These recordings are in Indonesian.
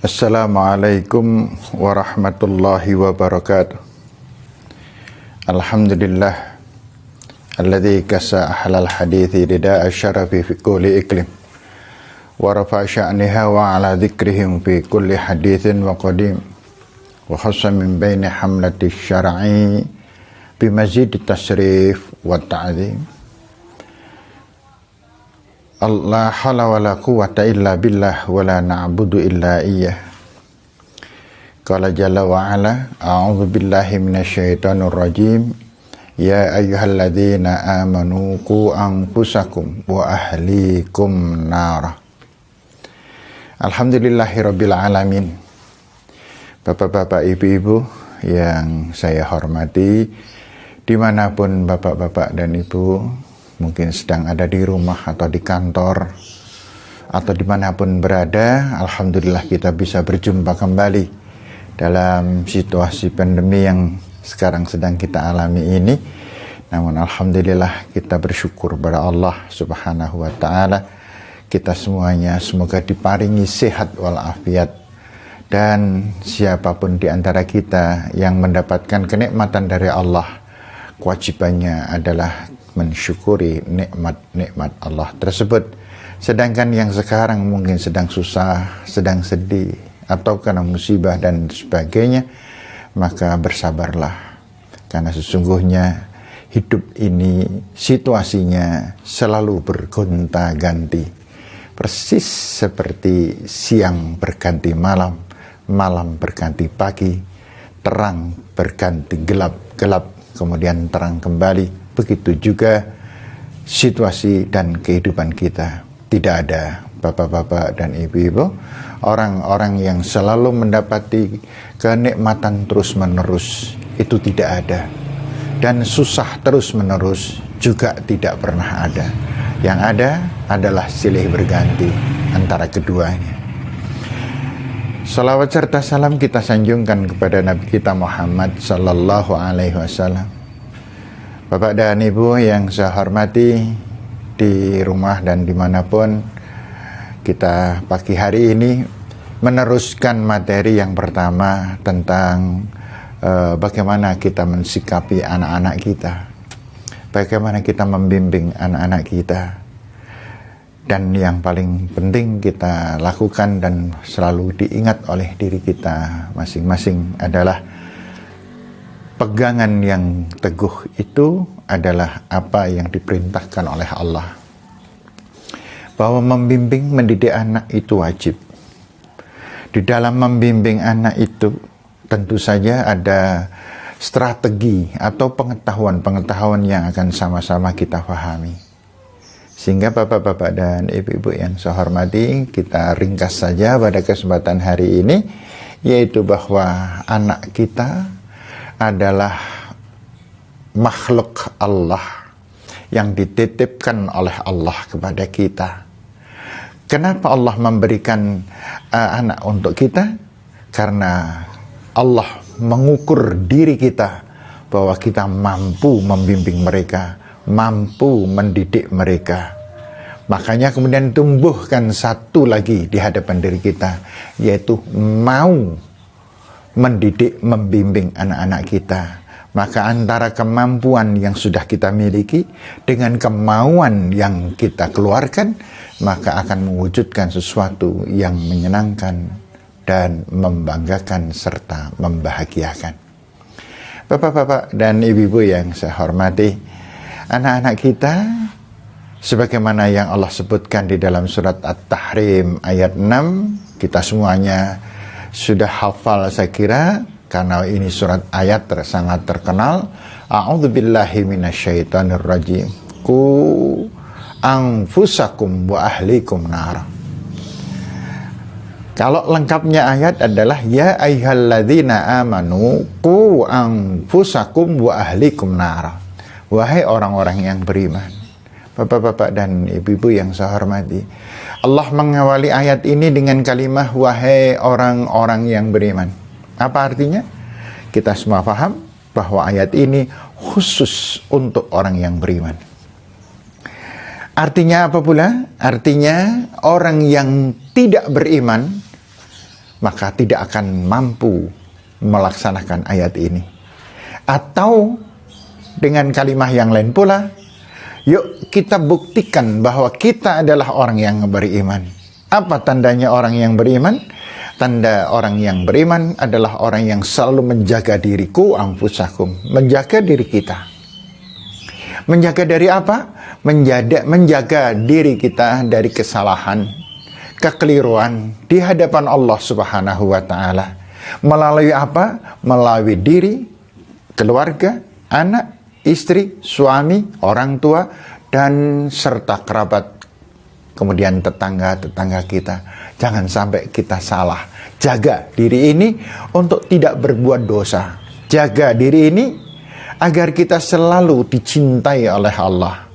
Assalamualaikum warahmatullahi wabarakatuh. Alhamdulillah alladzi kasa ahlal hadithi rida'a syarafi fi kulli iklim wa rafa'a sya'niha wa ala dzikrihim fi kulli hadithin wa qadim wa khassa min baini hamlati syar'i bi mazid tasrif wa ta'zim. La hawla wa la quwwata illa billah wa la na'budu illa iyyah. Qala jalla wa ala a'udzu billahi minasyaitonir rajim. Ya ayyuhalladzina amanu qu anfusakum wa ahlikum nara. Alhamdulillahirabbil alamin. Bapak-bapak, ibu-ibu yang saya hormati, dimanapun bapak-bapak dan ibu mungkin sedang ada di rumah atau di kantor atau dimanapun berada, alhamdulillah kita bisa berjumpa kembali dalam situasi pandemi yang sekarang sedang kita alami ini. Namun alhamdulillah kita bersyukur pada Allah subhanahu wa ta'ala, kita semuanya semoga diparingi sehat walafiat. Dan siapapun di antara kita yang mendapatkan kenikmatan dari Allah, kewajibannya adalah mensyukuri nikmat-nikmat Allah tersebut. Sedangkan yang sekarang mungkin sedang susah, sedang sedih, atau karena musibah dan sebagainya, maka bersabarlah. Karena sesungguhnya hidup ini situasinya selalu bergonta-ganti. Persis seperti siang berganti malam, malam berganti pagi, terang berganti gelap, gelap kemudian terang kembali. Begitu juga situasi dan kehidupan kita. Tidak ada bapak-bapak dan ibu-ibu, orang-orang yang selalu mendapati kenikmatan terus-menerus, itu tidak ada. Dan susah terus-menerus juga tidak pernah ada. Yang ada adalah silih berganti antara keduanya. Salawat serta salam kita sanjungkan kepada Nabi kita Muhammad sallallahu alaihi wasallam. Bapak dan Ibu yang saya hormati, di rumah dan dimanapun, kita pagi hari ini meneruskan materi yang pertama tentang bagaimana kita mensikapi anak-anak kita, bagaimana kita membimbing anak-anak kita. Dan yang paling penting kita lakukan dan selalu diingat oleh diri kita masing-masing adalah pegangan yang teguh itu adalah apa yang diperintahkan oleh Allah. Bahwa membimbing, mendidik anak itu wajib. Di dalam membimbing anak itu tentu saja ada strategi atau pengetahuan-pengetahuan yang akan sama-sama kita pahami. Sehingga bapak-bapak dan ibu-ibu yang saya hormati, kita ringkas saja pada kesempatan hari ini, yaitu bahwa anak kita adalah makhluk Allah yang dititipkan oleh Allah kepada kita. Kenapa Allah memberikan anak untuk kita? Karena Allah mengukur diri kita bahwa kita mampu membimbing mereka, mampu mendidik mereka. Makanya kemudian tumbuhkan satu lagi di hadapan diri kita, yaitu mau mendidik, membimbing anak-anak kita. Maka antara kemampuan yang sudah kita miliki dengan kemauan yang kita keluarkan, maka akan mewujudkan sesuatu yang menyenangkan dan membanggakan serta membahagiakan. Bapak-bapak dan ibu-ibu yang saya hormati, anak-anak kita sebagaimana yang Allah sebutkan di dalam surat At-Tahrim ayat 6, kita semuanya sudah hafal saya kira, karena ini surat ayat sangat terkenal. A'udzubillahi minasyaitonir rajim. Qu anfusakum wa ahlikum nar. Kalau lengkapnya ayat adalah ya ayyuhalladzina amanu qu anfusakum wa ahlikum nar. Wahai orang-orang yang beriman. Bapak-bapak dan ibu-ibu yang saya hormati, Allah mengawali ayat ini dengan kalimat wahai orang-orang yang beriman. Apa artinya? Kita semua paham bahwa ayat ini khusus untuk orang yang beriman. Artinya apa pula? Artinya orang yang tidak beriman maka tidak akan mampu melaksanakan ayat ini. Atau dengan kalimat yang lain pula, yuk kita buktikan bahwa kita adalah orang yang beriman. Apa tandanya orang yang beriman? Tanda orang yang beriman adalah orang yang selalu menjaga diriku, anfusakum, menjaga diri kita. Menjaga dari apa? Menjaga diri kita dari kesalahan, kekeliruan di hadapan Allah Subhanahu wa Ta'ala. Melalui apa? Melalui diri, keluarga, anak, istri, suami, orang tua, dan serta kerabat, kemudian tetangga-tetangga kita. Jangan sampai kita salah. Jaga diri ini untuk tidak berbuat dosa. Jaga diri ini agar kita selalu dicintai oleh Allah.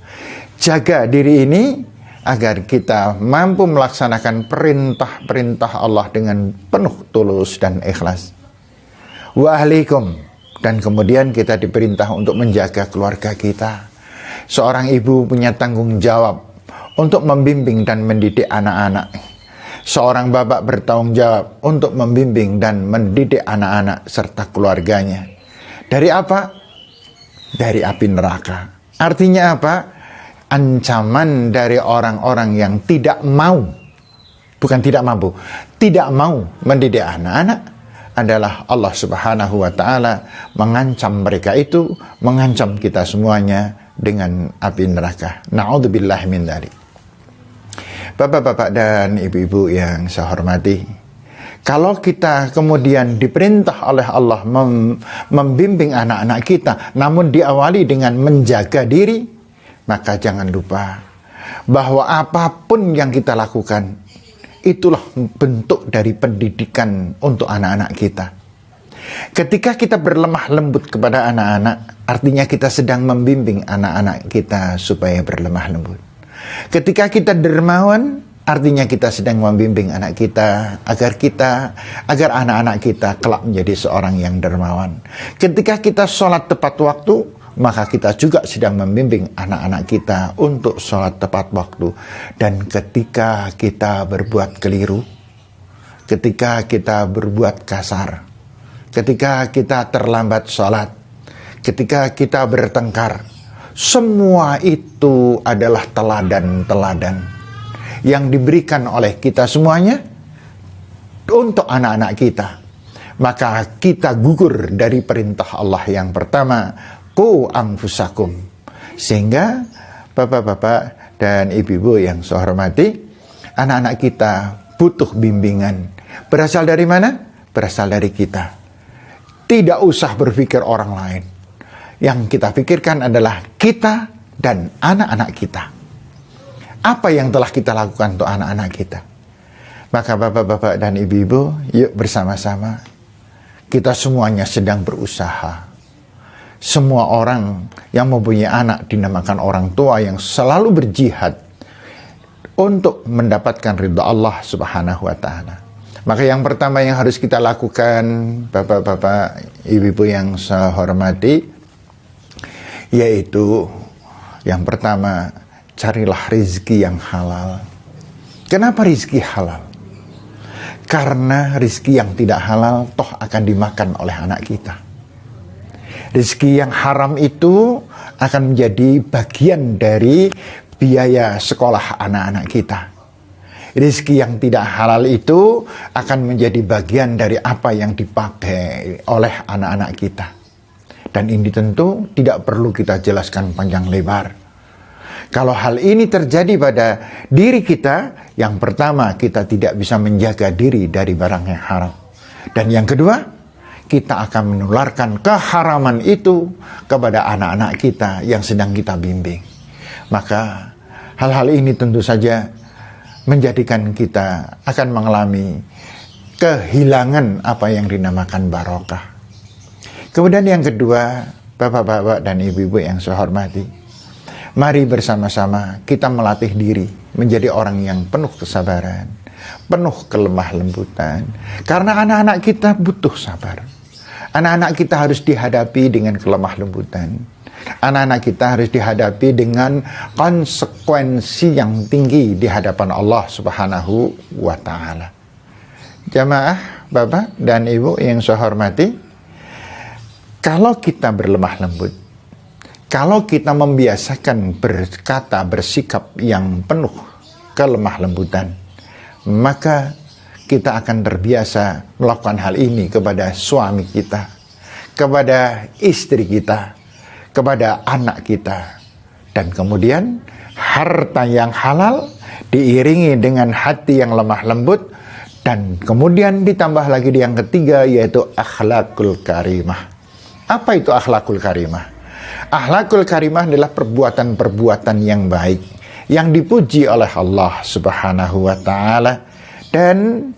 Jaga diri ini agar kita mampu melaksanakan perintah-perintah Allah dengan penuh tulus dan ikhlas. Wa ahlikum, dan kemudian kita diperintah untuk menjaga keluarga kita. Seorang ibu punya tanggung jawab untuk membimbing dan mendidik anak-anak. Seorang bapak bertanggung jawab untuk membimbing dan mendidik anak-anak serta keluarganya. Dari apa? Dari api neraka. Artinya apa? Ancaman dari orang-orang yang tidak mau, bukan tidak mampu, tidak mau mendidik anak-anak adalah Allah Subhanahu wa Ta'ala mengancam mereka itu, mengancam kita semuanya dengan api neraka. Na'udzubillah min dzalik. Bapak-bapak dan ibu-ibu yang saya hormati, kalau kita kemudian diperintah oleh Allah membimbing anak-anak kita, namun diawali dengan menjaga diri, maka jangan lupa bahwa apapun yang kita lakukan, itulah bentuk dari pendidikan untuk anak-anak kita. Ketika kita berlemah lembut kepada anak-anak, artinya kita sedang membimbing anak-anak kita supaya berlemah lembut. Ketika kita dermawan, artinya kita sedang membimbing anak kita agar anak-anak kita kelak menjadi seorang yang dermawan. Ketika kita sholat tepat waktu, maka kita juga sedang membimbing anak-anak kita untuk sholat tepat waktu. Dan ketika kita berbuat keliru, ketika kita berbuat kasar, ketika kita terlambat sholat, ketika kita bertengkar, semua itu adalah teladan-teladan yang diberikan oleh kita semuanya untuk anak-anak kita. Maka kita gugur dari perintah Allah yang pertama, qu anfusakum. Sehingga bapak-bapak dan ibu-ibu yang saya hormati, anak-anak kita butuh bimbingan. Berasal dari mana? Berasal dari kita. Tidak usah berpikir orang lain. Yang kita pikirkan adalah kita dan anak-anak kita. Apa yang telah kita lakukan untuk anak-anak kita? Maka bapak-bapak dan ibu-ibu, yuk bersama-sama. Kita semuanya sedang berusaha. Semua orang yang mempunyai anak dinamakan orang tua yang selalu berjihad untuk mendapatkan ridha Allah Subhanahu wa Ta'ala. Maka yang pertama yang harus kita lakukan, bapak-bapak, ibu-ibu yang saya hormati, yaitu yang pertama, carilah rizki yang halal. Kenapa rizki halal? Karena rizki yang tidak halal toh akan dimakan oleh anak kita. Rizki yang haram itu akan menjadi bagian dari biaya sekolah anak-anak kita. Rizki yang tidak halal itu akan menjadi bagian dari apa yang dipakai oleh anak-anak kita. Dan ini tentu tidak perlu kita jelaskan panjang lebar. Kalau hal ini terjadi pada diri kita, yang pertama kita tidak bisa menjaga diri dari barang yang haram. Dan yang kedua, kita akan menularkan keharaman itu kepada anak-anak kita yang sedang kita bimbing. Maka hal-hal ini tentu saja menjadikan kita akan mengalami kehilangan apa yang dinamakan barokah. Kemudian yang kedua, bapak-bapak dan ibu-ibu yang saya hormati, mari bersama-sama kita melatih diri menjadi orang yang penuh kesabaran, penuh kelemah lembutan. Karena anak-anak kita butuh sabar. Anak-anak kita harus dihadapi dengan kelemah lembutan. Anak-anak kita harus dihadapi dengan konsekuensi yang tinggi di hadapan Allah Subhanahu wa Ta'ala. Jamaah, Bapak dan Ibu yang saya hormati, kalau kita berlemah lembut, kalau kita membiasakan berkata, bersikap yang penuh kelemah lembutan, maka kita akan terbiasa melakukan hal ini kepada suami kita, kepada istri kita, kepada anak kita. Dan kemudian harta yang halal diiringi dengan hati yang lemah lembut, dan kemudian ditambah lagi yang ketiga, yaitu akhlakul karimah. Apa itu akhlakul karimah? Akhlakul karimah adalah perbuatan-perbuatan yang baik yang dipuji oleh Allah Subhanahu wa Ta'ala, dan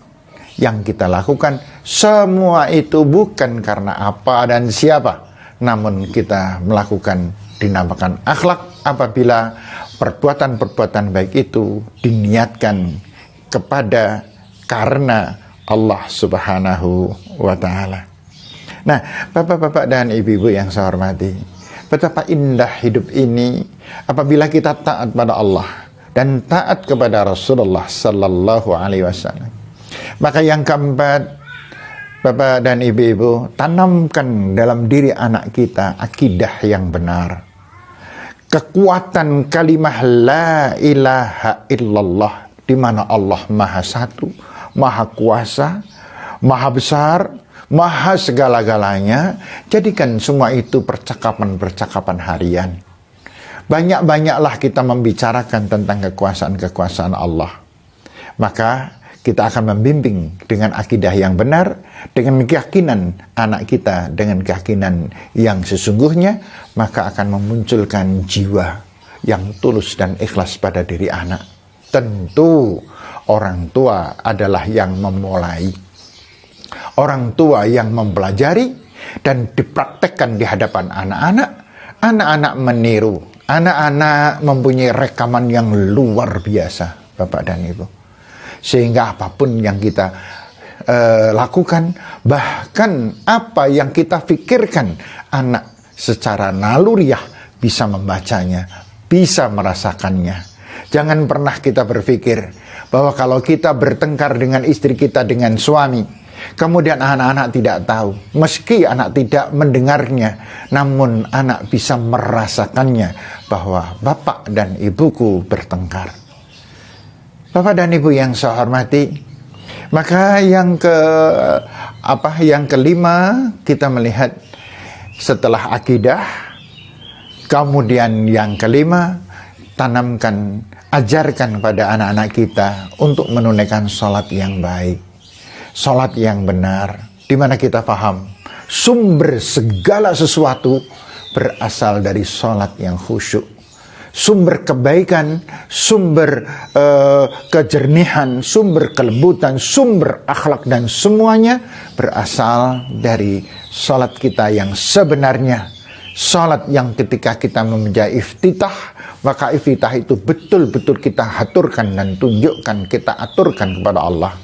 yang kita lakukan semua itu bukan karena apa dan siapa, namun kita melakukan dinamakan akhlak apabila perbuatan-perbuatan baik itu diniatkan kepada karena Allah Subhanahu wa Ta'ala. Nah, Bapak-bapak dan Ibu-ibu yang saya hormati, betapa indah hidup ini apabila kita taat pada Allah dan taat kepada Rasulullah Sallallahu Alaihi Wasallam. Maka yang keempat, Bapak dan Ibu-ibu, tanamkan dalam diri anak kita akidah yang benar. Kekuatan kalimah la ilaha illallah, di mana Allah Maha Satu, Maha Kuasa, Maha Besar, Maha segala-galanya. Jadikan semua itu percakapan-percakapan harian. Banyak-banyaklah kita membicarakan tentang kekuasaan-kekuasaan Allah. Maka kita akan membimbing dengan akidah yang benar, dengan keyakinan anak kita, dengan keyakinan yang sesungguhnya, maka akan memunculkan jiwa yang tulus dan ikhlas pada diri anak. Tentu orang tua adalah yang memulai. Orang tua yang mempelajari dan dipraktekkan di hadapan anak-anak. Anak-anak meniru. Anak-anak mempunyai rekaman yang luar biasa, Bapak dan Ibu. Sehingga apapun yang kita lakukan, bahkan apa yang kita pikirkan, anak secara naluriah bisa membacanya, bisa merasakannya. Jangan pernah kita berpikir bahwa kalau kita bertengkar dengan istri kita, dengan suami, kemudian anak-anak tidak tahu. Meski anak tidak mendengarnya, namun anak bisa merasakannya bahwa bapak dan ibuku bertengkar. Bapak dan Ibu yang saya hormati, maka yang kelima kita melihat setelah akidah, kemudian yang kelima, tanamkan, ajarkan pada anak-anak kita untuk menunaikan sholat yang baik, sholat yang benar, di mana kita paham sumber segala sesuatu berasal dari sholat yang khusyuk. Sumber kebaikan, sumber kejernihan, sumber kelembutan, sumber akhlak dan semuanya berasal dari salat kita yang sebenarnya. Salat yang ketika kita memulai iftitah, maka iftitah itu betul-betul kita aturkan dan tunjukkan, kita aturkan kepada Allah.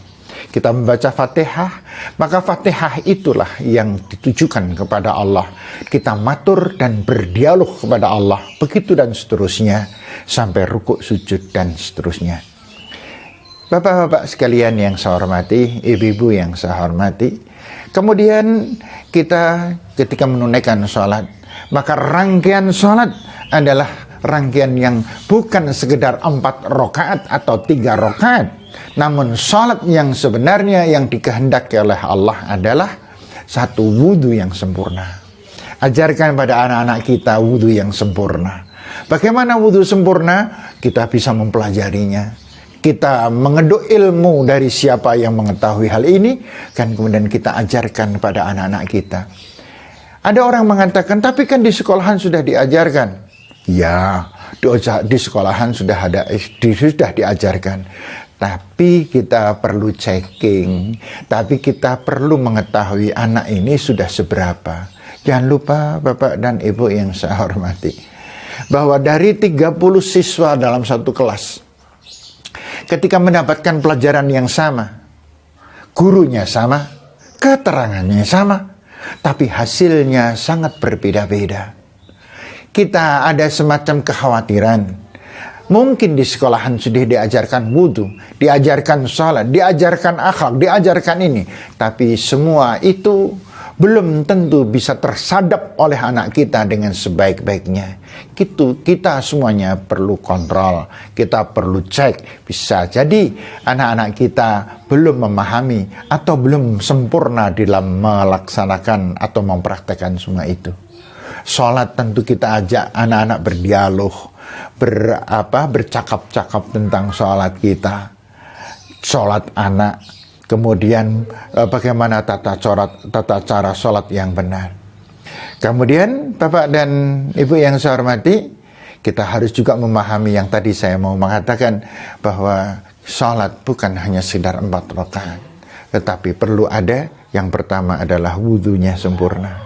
Kita membaca Fatihah, maka Fatihah itulah yang ditujukan kepada Allah. Kita matur dan berdialog kepada Allah, begitu dan seterusnya, sampai rukuk, sujud, dan seterusnya. Bapak-bapak sekalian yang saya hormati, ibu-ibu yang saya hormati, kemudian kita ketika menunaikan sholat, maka rangkaian sholat adalah rangkaian yang bukan sekedar 4 rakaat atau 3 rakaat, namun sholat yang sebenarnya yang dikehendaki oleh Allah adalah satu wudhu yang sempurna. Ajarkan pada anak-anak kita wudhu yang sempurna. Bagaimana wudhu sempurna? Kita bisa mempelajarinya. Kita mengeduk ilmu dari siapa yang mengetahui hal ini, kan kemudian kita ajarkan pada anak-anak kita. Ada orang mengatakan, tapi kan di sekolahan sudah diajarkan. Ya, di sekolahan sudah diajarkan. Tapi kita perlu checking. Tapi kita perlu mengetahui anak ini sudah seberapa. Jangan lupa Bapak dan Ibu yang saya hormati, bahwa dari 30 siswa dalam satu kelas, ketika mendapatkan pelajaran yang sama, gurunya sama, keterangannya sama, tapi hasilnya sangat berbeda-beda. Kita ada semacam kekhawatiran Mungkin di sekolahan sudah diajarkan wudhu, diajarkan sholat, diajarkan akhlak, diajarkan ini. Tapi semua itu belum tentu bisa tersadap oleh anak kita dengan sebaik-baiknya. Kita semuanya perlu kontrol, kita perlu cek. Bisa jadi anak-anak kita belum memahami atau belum sempurna dalam melaksanakan atau mempraktekkan semua itu. Sholat tentu kita ajak anak-anak berdialog, bercakap-cakap tentang sholat kita, sholat anak, kemudian bagaimana tata cara sholat yang benar. Kemudian Bapak dan Ibu yang saya hormati, kita harus juga memahami yang tadi saya mau mengatakan, bahwa sholat bukan hanya sekedar 4 rakaat, tetapi perlu ada yang pertama adalah wudhunya sempurna.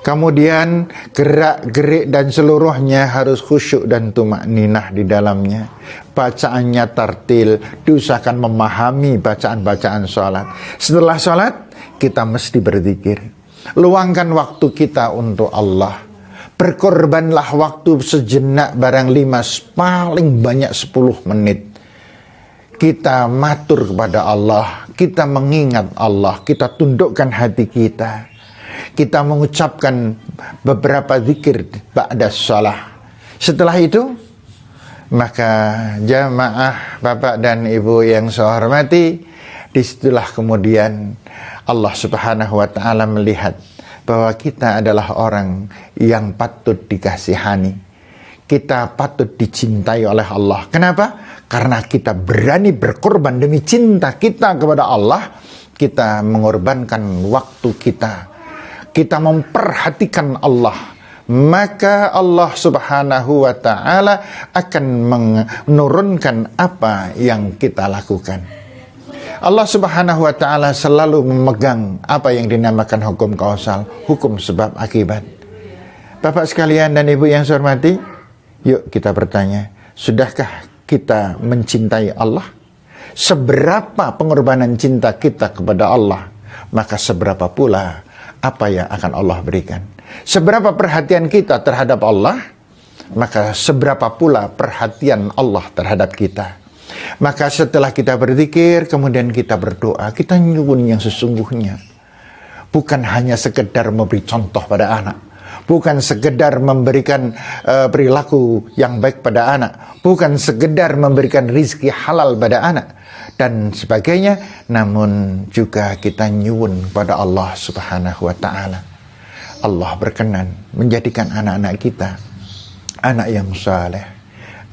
Kemudian gerak-gerik dan seluruhnya harus khusyuk dan tumakninah di dalamnya. Bacaannya tartil, diusahakan memahami bacaan-bacaan sholat. Setelah sholat, kita mesti berzikir. Luangkan waktu kita untuk Allah. Berkorbanlah waktu sejenak, barang 5, paling banyak 10 menit. Kita matur kepada Allah, kita mengingat Allah, kita tundukkan hati kita. Kita mengucapkan beberapa zikir ba'da shalah. Setelah itu, maka jamaah Bapak dan Ibu yang saya hormati, disitulah kemudian Allah Subhanahu wa ta'ala melihat bahwa kita adalah orang yang patut dikasihani. Kita patut dicintai oleh Allah. Kenapa? Karena kita berani berkorban demi cinta kita kepada Allah. Kita mengorbankan waktu kita. Kita memperhatikan Allah, maka Allah Subhanahu wa ta'ala akan menurunkan apa yang kita lakukan. Allah Subhanahu wa ta'ala selalu memegang apa yang dinamakan hukum kausal, hukum sebab akibat. Bapak sekalian dan Ibu yang saya hormati, yuk kita bertanya, sudahkah kita mencintai Allah? Seberapa pengorbanan cinta kita kepada Allah, maka seberapa pula apa yang akan Allah berikan. Seberapa perhatian kita terhadap Allah, maka seberapa pula perhatian Allah terhadap kita. Maka setelah kita berzikir, kemudian kita berdoa, kita nyuwun yang sesungguhnya. Bukan hanya sekedar memberi contoh pada anak, bukan sekedar memberikan perilaku yang baik pada anak, bukan sekedar memberikan rizki halal pada anak dan sebagainya, namun juga kita nyuwun pada Allah Subhanahu wa ta'ala. Allah berkenan menjadikan anak-anak kita anak yang saleh,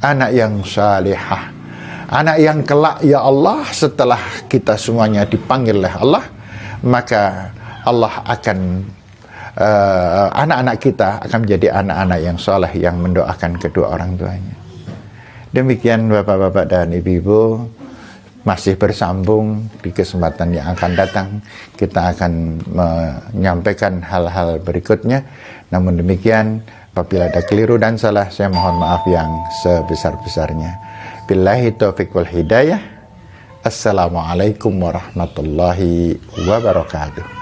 anak yang salihah, anak yang kelak ya Allah setelah kita semuanya dipanggil oleh Allah, maka Allah akan anak-anak kita akan menjadi anak-anak yang saleh yang mendoakan kedua orang tuanya. Demikian Bapak-bapak dan Ibu-ibu, masih bersambung di kesempatan yang akan datang. Kita akan menyampaikan hal-hal berikutnya. Namun demikian, apabila ada keliru dan salah, saya mohon maaf yang sebesar-besarnya. Billahi taufiq wal hidayah. Assalamualaikum warahmatullahi wabarakatuh.